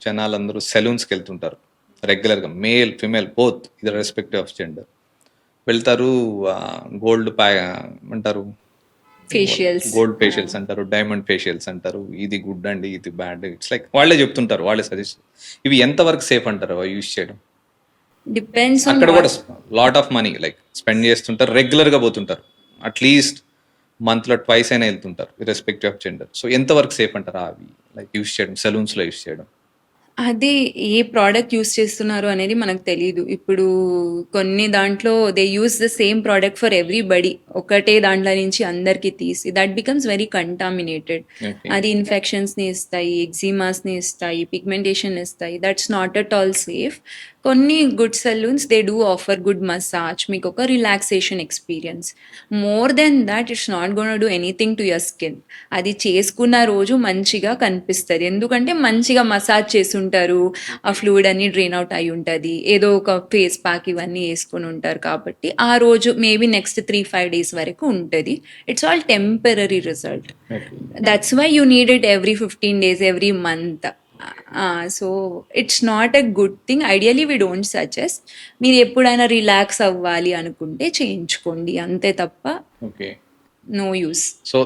జనాలందరూ సెలూన్స్‌కి వెళ్తుంటారు. రెగ్యులర్‌గా male, female both irrespective of gender. వెళ్తారు గోల్డ్ ఏమంటారు? ఫేషియల్స్. గోల్డ్ ఫేషియల్స్ అంటారు, డైమండ్ ఫేషియల్స్ అంటారు. ఇది గుడ్ అండి, ఇది బ్యాడ్. ఇట్స్ లైక్ వాళ్ళే చెప్తుంటారు. వాళ్ళే సజెస్ట్. ఇవి ఎంతవరకు సేఫ్ అంటారు అవి యూజ్ చేయడం? డిపెండ్స్ ఆన్ అక్కడ కూడా what. Lot of money like spend చేస్తుంటారు. రెగ్యులర్‌గా పోతుంటారు. అట్‌లీస్ట్ మంత్‌లో ట్వైస్ అయినా వెళ్తుంటారు ఇర్రెస్పెక్టివ్ ఆఫ్ జెండర్. సో ఎంతవరకు సేఫ్ అంటారా అవి లైక్ యూజ్ చేయడం, సెలూన్స్‌లో యూజ్ చేయడం? అది ఏ ప్రోడక్ట్ యూస్ చేస్తున్నారు అనేది మనకు తెలీదు. ఇప్పుడు కొన్ని దాంట్లో they use the same product for everybody. ఒకటే దాంట్లో నుంచి అందరికీ తీసి that becomes very contaminated. Okay. అది ఇన్ఫెక్షన్స్ని ఇస్తాయి, ఎగ్జిమాస్ని ఇస్తాయి, పిగ్మెంటేషన్ ఇస్తాయి. That's not at all safe. కొన్ని good salons they do offer good massage, మీకు ఒక relaxation experience. More than that it's not gonna do anything to your skin. అది చేసుకున్న రోజు మంచిగా కనిపిస్తుంది, ఎందుకంటే మంచిగా మసాజ్ చేసి ఉంటారు, ఆ ఫ్లూయిడ్ అన్ని డ్రైన్ అవుట్ అయి ఉంటుంది, ఏదో ఒక ఫేస్ ప్యాక్ ఇవన్నీ వేసుకుని ఉంటారు, కాబట్టి ఆ రోజు మేబీ నెక్స్ట్ 3-5 days వరకు ఉంటుంది. It's all temporary result. That's why you need it every 15 days, every month. So it's not a good thing. Ideally we don't suggest. మీరు ఎప్పుడైనా రిలాక్స్ అవ్వాలి అనుకుంటే చేయించుకోండి, అంతే తప్ప ఓకే. No use. సో